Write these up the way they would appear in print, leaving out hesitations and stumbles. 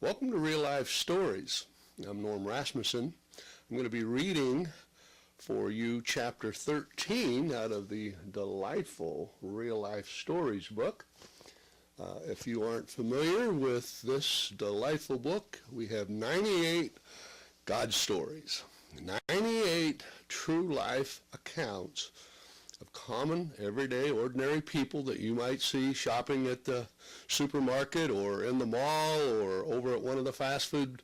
Welcome to Real Life Stories. I'm Norm Rasmussen. I'm going to be reading for you chapter 13 out of the delightful Real Life Stories book. If you aren't familiar with this delightful book, we have 98 God stories, 98 true life accounts of common, everyday, ordinary people that you might see shopping at the supermarket or in the mall or over at one of the fast food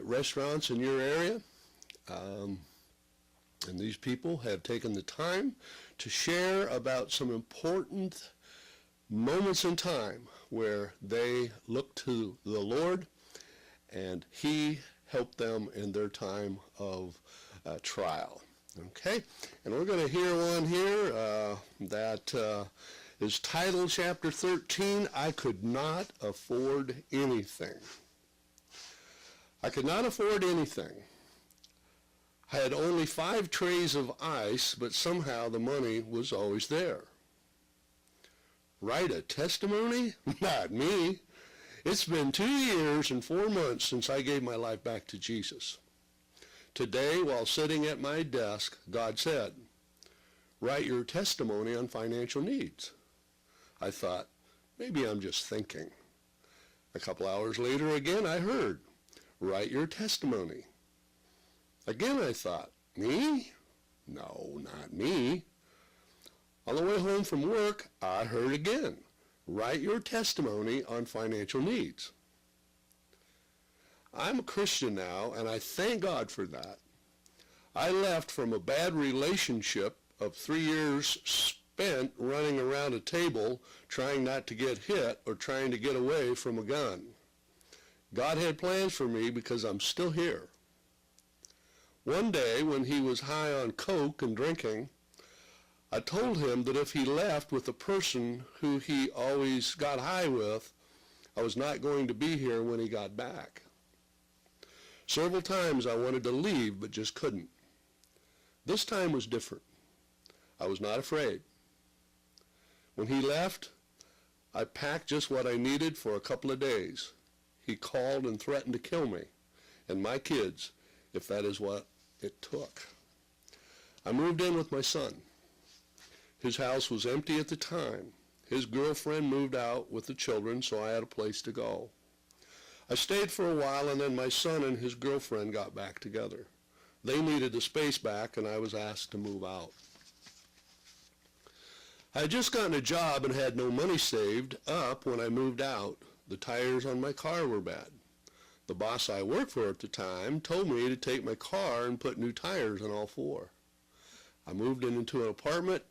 restaurants in your area. And these people have taken the time to share about some important moments in time where they looked to the Lord and He helped them in their time of trial. Okay, and we're going to hear one here that is titled Chapter 13, I Could Not Afford Anything. I could not afford anything. I had only 5 trays of ice, but somehow the money was always there. Write a testimony? Not me. It's been 2 years and 4 months since I gave my life back to Jesus. Today, while sitting at my desk, God said, write your testimony on financial needs. I thought, maybe I'm just thinking. A couple hours later, again, I heard, write your testimony. Again, I thought, me? No, not me. On the way home from work, I heard again, write your testimony on financial needs. I'm a Christian now, and I thank God for that. I left from a bad relationship of 3 years spent running around a table trying not to get hit or trying to get away from a gun. God had plans for me because I'm still here. One day when he was high on coke and drinking, I told him that if he left with the person who he always got high with, I was not going to be here when he got back. Several times I wanted to leave, but just couldn't. This time was different. I was not afraid. When he left, I packed just what I needed for a couple of days. He called and threatened to kill me and my kids if that is what it took. I moved in with my son. His house was empty at the time. His girlfriend moved out with the children, so I had a place to go. I stayed for a while, and then my son and his girlfriend got back together. They needed the space back, and I was asked to move out. I had just gotten a job and had no money saved up when I moved out. The tires on my car were bad. The boss I worked for at the time told me to take my car and put new tires on all 4. I moved into an apartment,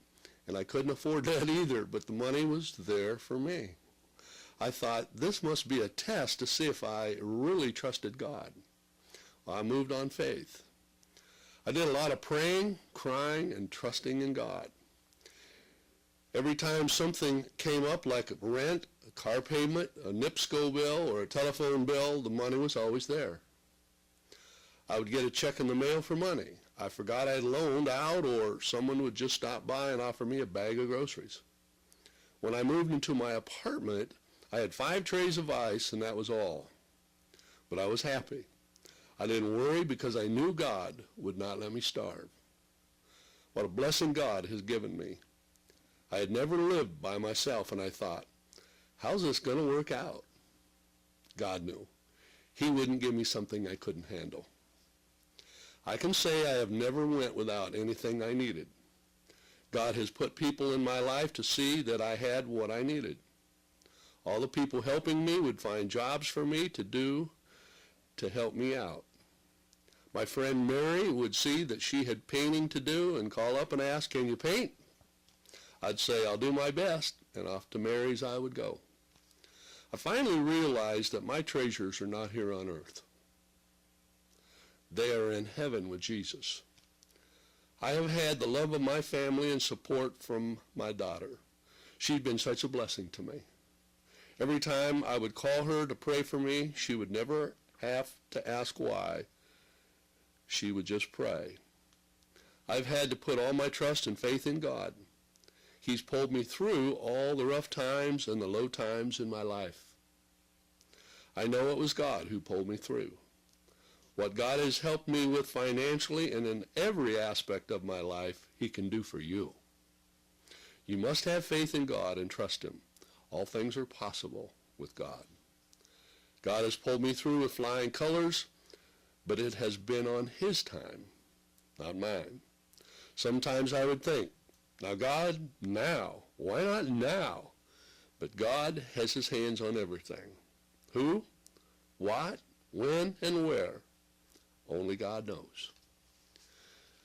and I couldn't afford that either, but the money was there for me. I thought, this must be a test to see if I really trusted God. Well, I moved on faith. I did a lot of praying, crying, and trusting in God. Every time something came up like rent, a car payment, a NIPSCO bill, or a telephone bill, the money was always there. I would get a check in the mail for money. I forgot I'd loaned out, or someone would just stop by and offer me a bag of groceries. When I moved into my apartment, I had 5 trays of ice, and that was all. But I was happy. I didn't worry because I knew God would not let me starve. What a blessing God has given me. I had never lived by myself, and I thought, how's this going to work out? God knew. He wouldn't give me something I couldn't handle. I can say I have never went without anything I needed. God has put people in my life to see that I had what I needed. All the people helping me would find jobs for me to do to help me out. My friend Mary would see that she had painting to do and call up and ask, can you paint? I'd say, I'll do my best, and off to Mary's I would go. I finally realized that my treasures are not here on earth. They are in heaven with Jesus. I have had the love of my family and support from my daughter. She'd been such a blessing to me. Every time I would call her to pray for me, she would never have to ask why. She would just pray. I've had to put all my trust and faith in God. He's pulled me through all the rough times and the low times in my life. I know it was God who pulled me through. What God has helped me with financially and in every aspect of my life, he can do for you. You must have faith in God and trust him. All things are possible with God. God has pulled me through with flying colors, but it has been on his time, not mine. Sometimes I would think, now God, now. Why not now? But God has his hands on everything. Who, what, when, and where? Only God knows.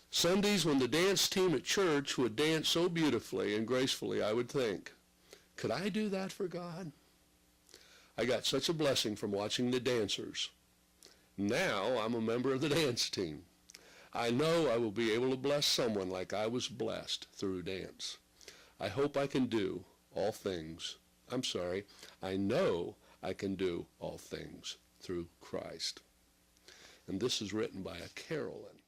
Sundays when the dance team at church would dance so beautifully and gracefully, I would think, could I do that for God? I got such a blessing from watching the dancers. Now I'm a member of the dance team. I know I will be able to bless someone like I was blessed through dance. I hope I can do all things. I know I can do all things through Christ. And this is written by a Carolyn.